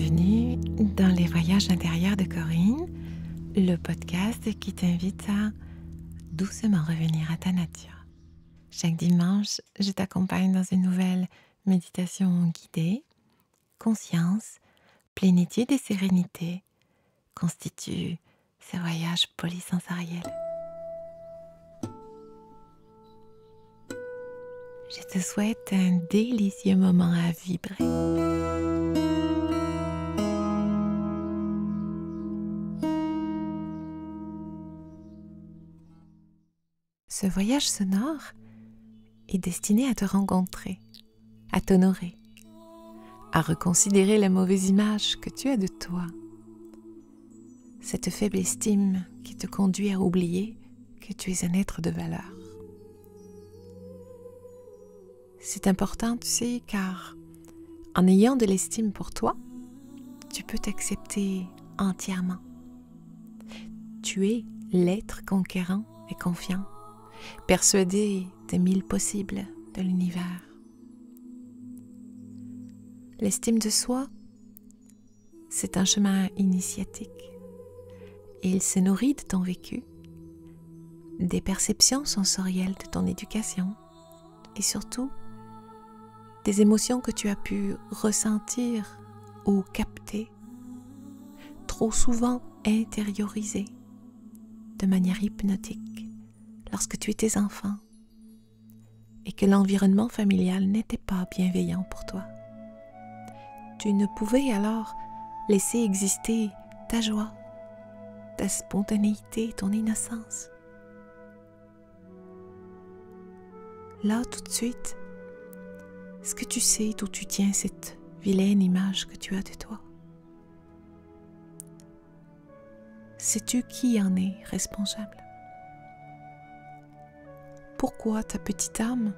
bienvenue dans les voyages intérieurs de Corinne, le podcast qui t'invite à doucement revenir à ta nature. Chaque dimanche, je t'accompagne dans une nouvelle méditation guidée. Conscience, plénitude et sérénité constituent ce voyage polysensoriel. Je te souhaite un délicieux moment à vibrer. Ce voyage sonore est destiné à te rencontrer, à t'honorer, à reconsidérer la mauvaise image que tu as de toi. Cette faible estime qui te conduit à oublier que tu es un être de valeur. C'est important, tu sais, car en ayant de l'estime pour toi, tu peux t'accepter entièrement. Tu es l'être conquérant et confiant, persuadé des 1000 possibles de l'univers. L'estime de soi, c'est un chemin initiatique et il se nourrit de ton vécu, des perceptions sensorielles de ton éducation et surtout des émotions que tu as pu ressentir ou capter, trop souvent intériorisées de manière hypnotique lorsque tu étais enfant et que l'environnement familial n'était pas bienveillant pour toi. Tu ne pouvais alors laisser exister ta joie, ta spontanéité, ton innocence. Là, tout de suite, est-ce que tu sais d'où tu tiens cette vilaine image que tu as de toi? Sais-tu qui en est responsable? Pourquoi ta petite âme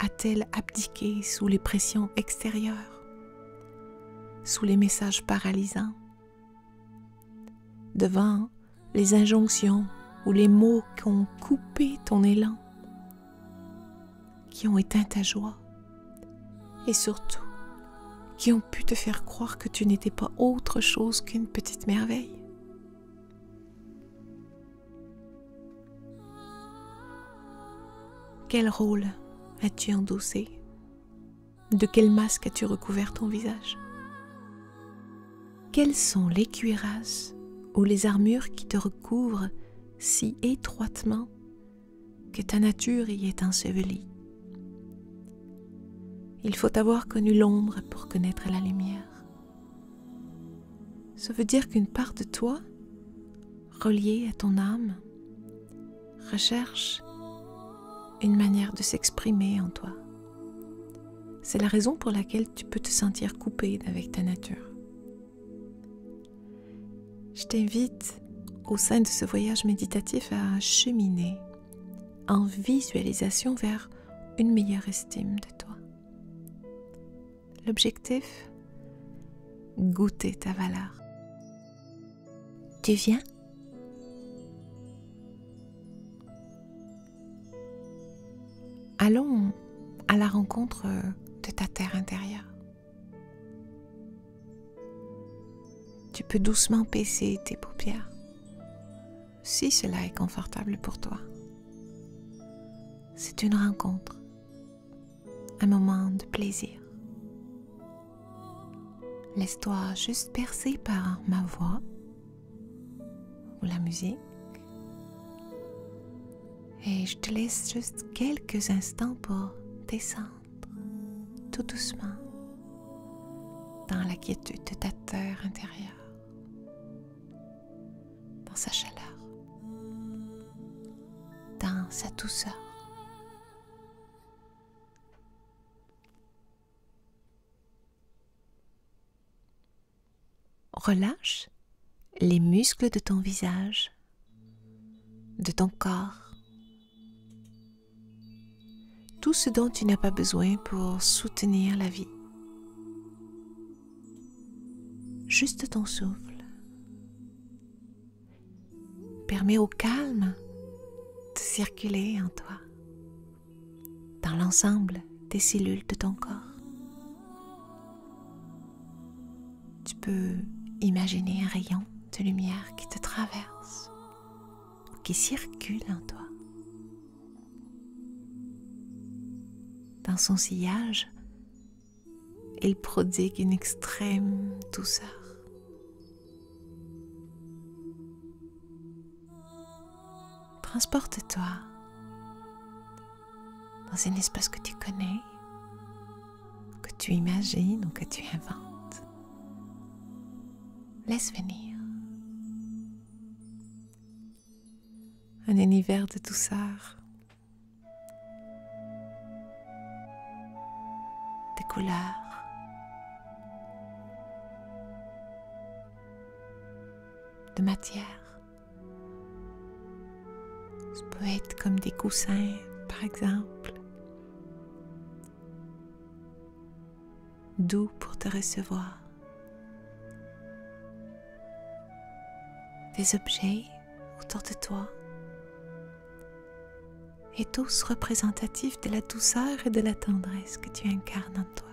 a-t-elle abdiqué sous les pressions extérieures, sous les messages paralysants, devant les injonctions ou les mots qui ont coupé ton élan, qui ont éteint ta joie et surtout qui ont pu te faire croire que tu n'étais pas autre chose qu'une petite merveille? Quel rôle as-tu endossé? De quel masque as-tu recouvert ton visage? Quelles sont les cuirasses ou les armures qui te recouvrent si étroitement que ta nature y est ensevelie? Il faut avoir connu l'ombre pour connaître la lumière. Ça veut dire qu'une part de toi, reliée à ton âme, recherche une manière de s'exprimer en toi. C'est la raison pour laquelle tu peux te sentir coupé avec ta nature. Je t'invite, au sein de ce voyage méditatif, à cheminer en visualisation vers une meilleure estime de toi. L'objectif, goûter ta valeur. Tu viens? Allons à la rencontre de ta terre intérieure. Tu peux doucement baisser tes paupières, si cela est confortable pour toi. C'est une rencontre, un moment de plaisir. Laisse-toi juste bercer par ma voix ou la musique. Et je te laisse juste quelques instants pour descendre tout doucement dans la quiétude de ta terre intérieure, dans sa chaleur, dans sa douceur. Relâche les muscles de ton visage, de ton corps, tout ce dont tu n'as pas besoin pour soutenir la vie. Juste ton souffle. Permets au calme de circuler en toi, dans l'ensemble des cellules de ton corps. tu peux imaginer un rayon de lumière qui te traverse ou qui circule en toi. Dans son sillage, il prodigue une extrême douceur. Transporte-toi dans un espace que tu connais, que tu imagines ou que tu inventes. Laisse venir un univers de douceur, de couleurs, de matière. Ça peut être comme des coussins, par exemple, doux pour te recevoir. Des objets autour de toi, et tous représentatifs de la douceur et de la tendresse que tu incarnes en toi.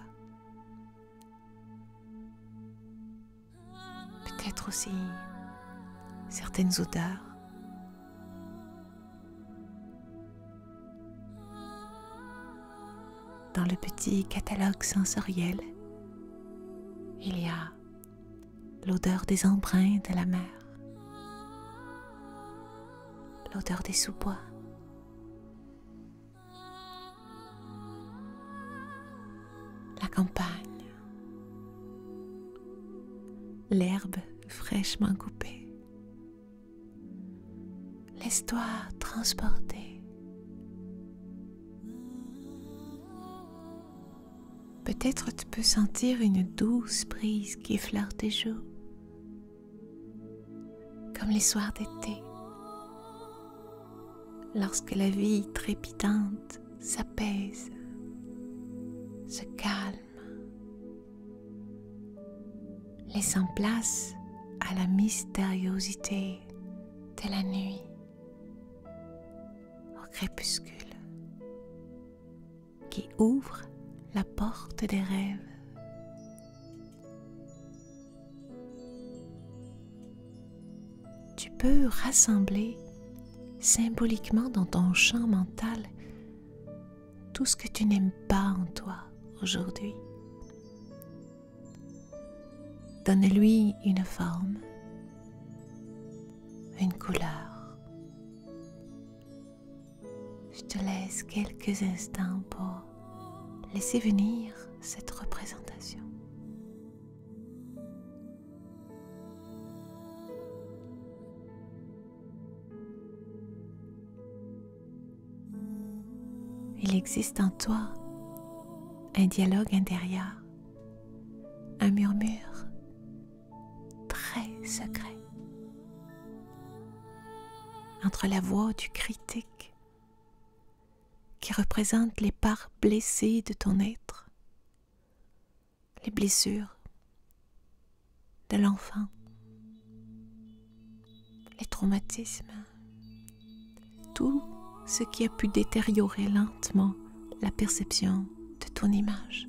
Peut-être aussi certaines odeurs. Dans le petit catalogue sensoriel, il y a l'odeur des embruns de la mer, l'odeur des sous-bois, la campagne, l'herbe fraîchement coupée. Laisse-toi transporter. Peut-être tu peux sentir une douce brise qui effleure tes joues, comme les soirs d'été, lorsque la vie trépidante s'apaise, se calme, laissant place à la mystériosité de la nuit, au crépuscule, qui ouvre la porte des rêves. Tu peux rassembler symboliquement dans ton champ mental tout ce que tu n'aimes pas en toi aujourd'hui. Donne-lui une forme, une couleur. Je te laisse quelques instants pour laisser venir cette représentation. Il existe en toi un dialogue intérieur, un murmure très secret entre la voix du critique qui représente les parts blessées de ton être, les blessures de l'enfant, les traumatismes, tout ce qui a pu détériorer lentement la perception de ton image,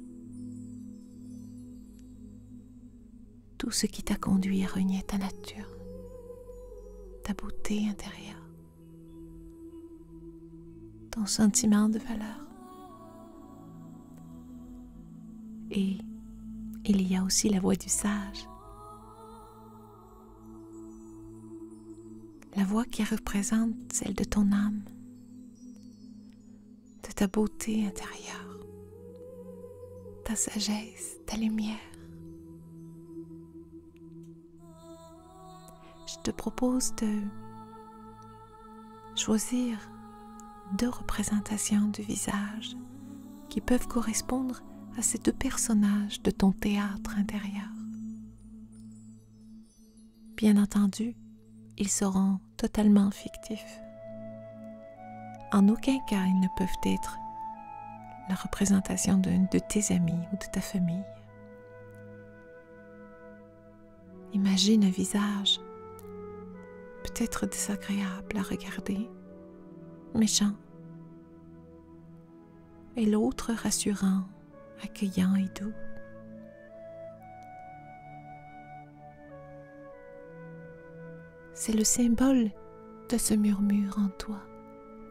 tout ce qui t'a conduit à renier ta nature, ta beauté intérieure, ton sentiment de valeur. Et il y a aussi la voix du sage, la voix qui représente celle de ton âme, de ta beauté intérieure, ta sagesse, ta lumière. Je te propose de choisir 2 représentations du visage qui peuvent correspondre à ces 2 personnages de ton théâtre intérieur. Bien entendu, ils seront totalement fictifs. En aucun cas, ils ne peuvent être la représentation d'un de tes amis ou de ta famille. Imagine un visage peut-être désagréable à regarder, méchant, et l'autre rassurant, accueillant et doux. C'est le symbole de ce murmure en toi,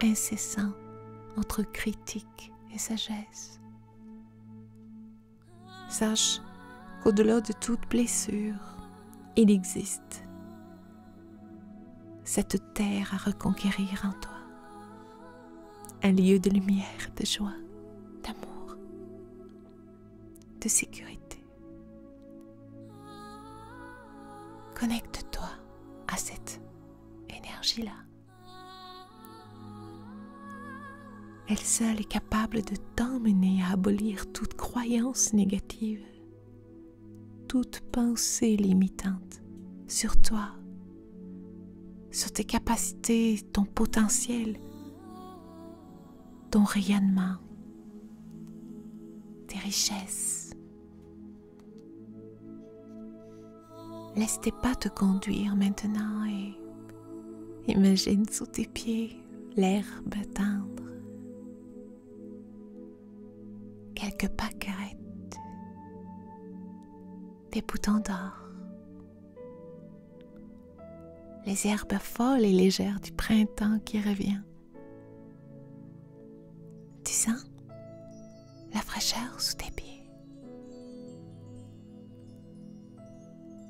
incessant entre critique et sagesse. Sache qu'au-delà de toute blessure, il existe cette terre à reconquérir en toi, un lieu de lumière, de joie, d'amour, de sécurité. Connecte-toi à cette énergie-là. Elle seule est capable de t'emmener à abolir toute croyance négative, toute pensée limitante sur toi, sur tes capacités, ton potentiel, ton rayonnement, tes richesses. Laisse tes pas te conduire maintenant et imagine sous tes pieds l'herbe tendre, quelques pâquerettes, des boutons d'or, les herbes folles et légères du printemps qui revient. Tu sens la fraîcheur sous tes pieds.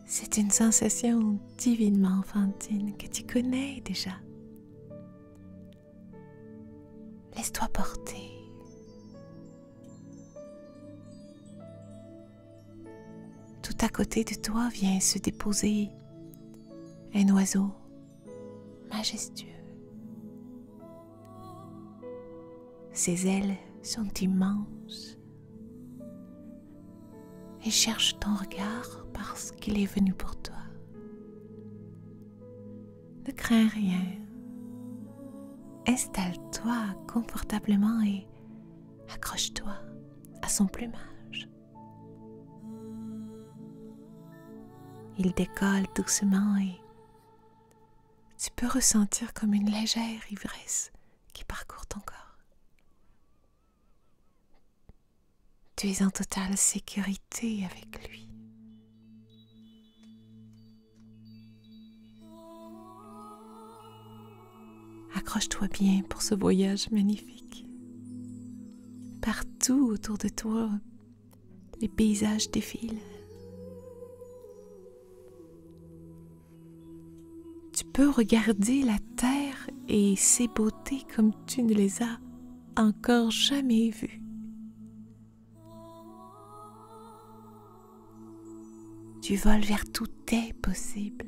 C'est une sensation divinement enfantine que tu connais déjà. Laisse-toi porter. Tout à côté de toi vient se déposer un oiseau majestueux. Ses ailes sont immenses et cherche ton regard parce qu'il est venu pour toi. Ne crains rien. Installe-toi confortablement et accroche-toi à son plumage. Il décolle doucement et tu peux ressentir comme une légère ivresse qui parcourt ton corps. Tu es en totale sécurité avec lui. Accroche-toi bien pour ce voyage magnifique. Partout autour de toi, les paysages défilent. Tu peux regarder la terre et ses beautés comme tu ne les as encore jamais vues. Tu voles vers tout est possible.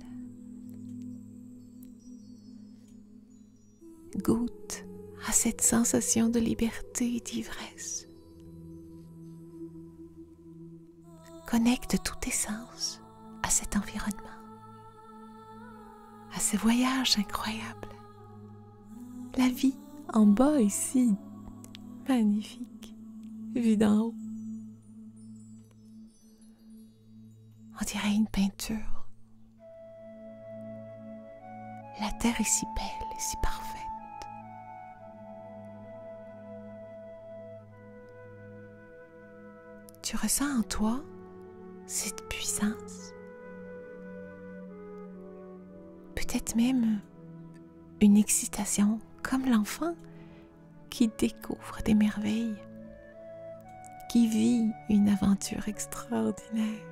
Goûte à cette sensation de liberté et d'ivresse. Connecte tous tes sens à cet environnement, à ce voyage incroyable. La vie en bas ici, magnifique, vue d'en haut. On dirait une peinture. La terre est si belle et si parfaite. Tu ressens en toi cette puissance. Peut-être même une excitation comme l'enfant qui découvre des merveilles, qui vit une aventure extraordinaire.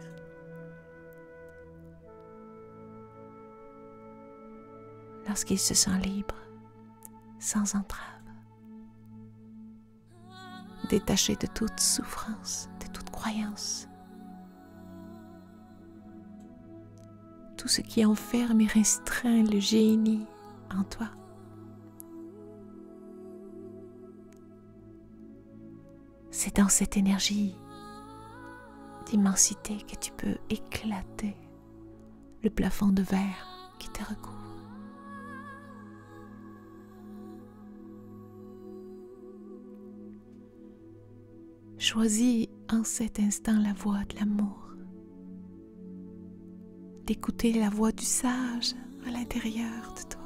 Lorsqu'il se sent libre, sans entrave, détaché de toute souffrance, de toute croyance. Tout ce qui enferme et restreint le génie en toi. C'est dans cette énergie d'immensité que tu peux éclater le plafond de verre qui te recouvre. Choisis en cet instant la voix de l'amour, d'écouter la voix du sage à l'intérieur de toi,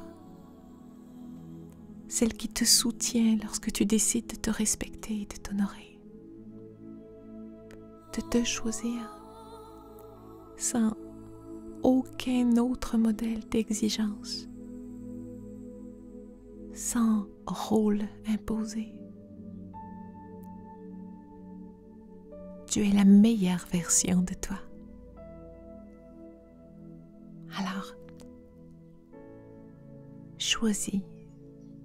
celle qui te soutient lorsque tu décides de te respecter et de t'honorer, de te choisir sans aucun autre modèle d'exigence, sans rôle imposé. Tu es la meilleure version de toi. Alors, choisis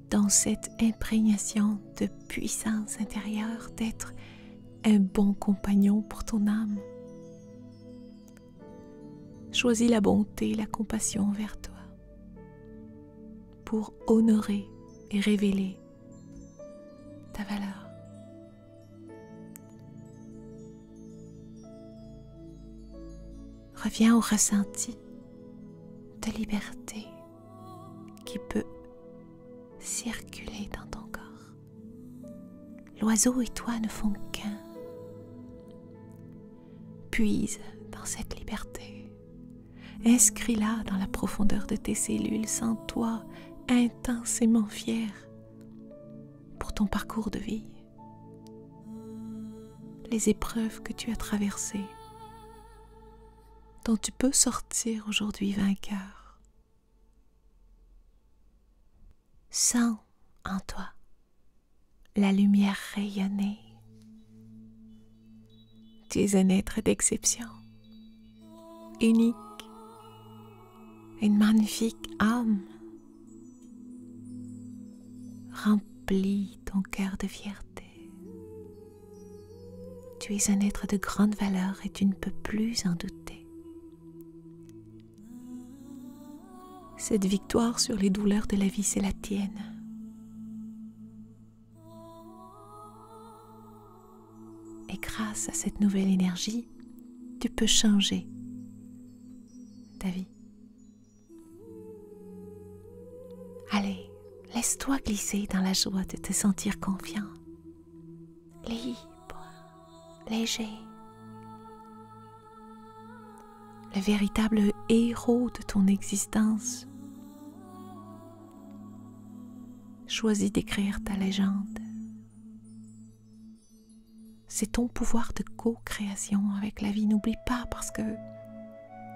dans cette imprégnation de puissance intérieure d'être un bon compagnon pour ton âme. Choisis la bonté, la compassion envers toi pour honorer et révéler ta valeur. Reviens au ressenti de liberté qui peut circuler dans ton corps. L'oiseau et toi ne font qu'un. Puise dans cette liberté. Inscris-la dans la profondeur de tes cellules. Sens-toi intensément fier pour ton parcours de vie. Les épreuves que tu as traversées, dont tu peux sortir aujourd'hui vainqueur. Sens en toi la lumière rayonner. Tu es un être d'exception, unique, une magnifique âme. Remplis ton cœur de fierté. Tu es un être de grande valeur et tu ne peux plus en douter. Cette victoire sur les douleurs de la vie, c'est la tienne. Et grâce à cette nouvelle énergie, tu peux changer ta vie. Allez, laisse-toi glisser dans la joie de te sentir confiant, libre, léger. Le véritable héros de ton existence. Choisis d'écrire ta légende. C'est ton pouvoir de co-création avec la vie. N'oublie pas parce que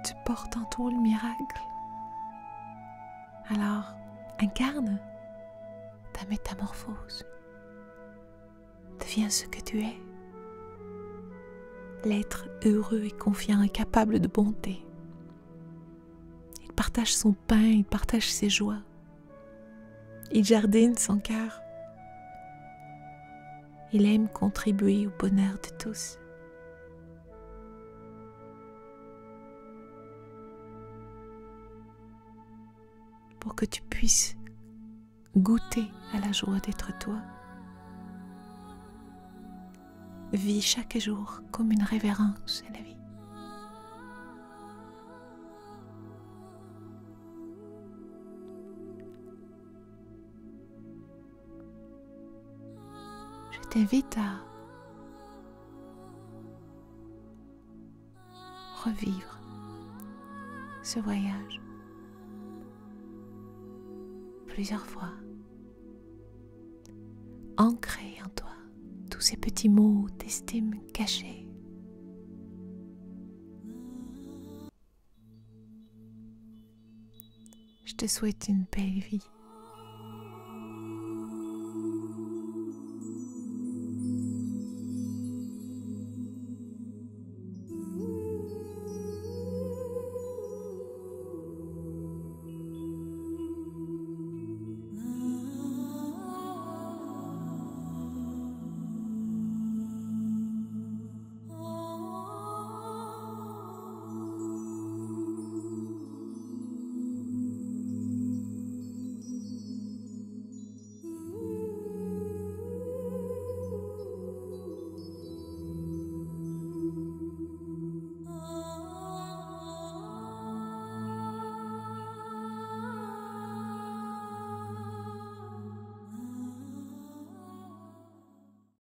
tu portes en toi le miracle. Alors, incarne ta métamorphose. Deviens ce que tu es. L'être heureux et confiant et capable de bonté. Il partage son pain, il partage ses joies. Il jardine son cœur. Il aime contribuer au bonheur de tous. Pour que tu puisses goûter à la joie d'être toi, vis chaque jour comme une révérence à la vie. Je t'invite à revivre ce voyage plusieurs fois, ancré en toi tous ces petits mots d'estime cachés. Je te souhaite une belle vie.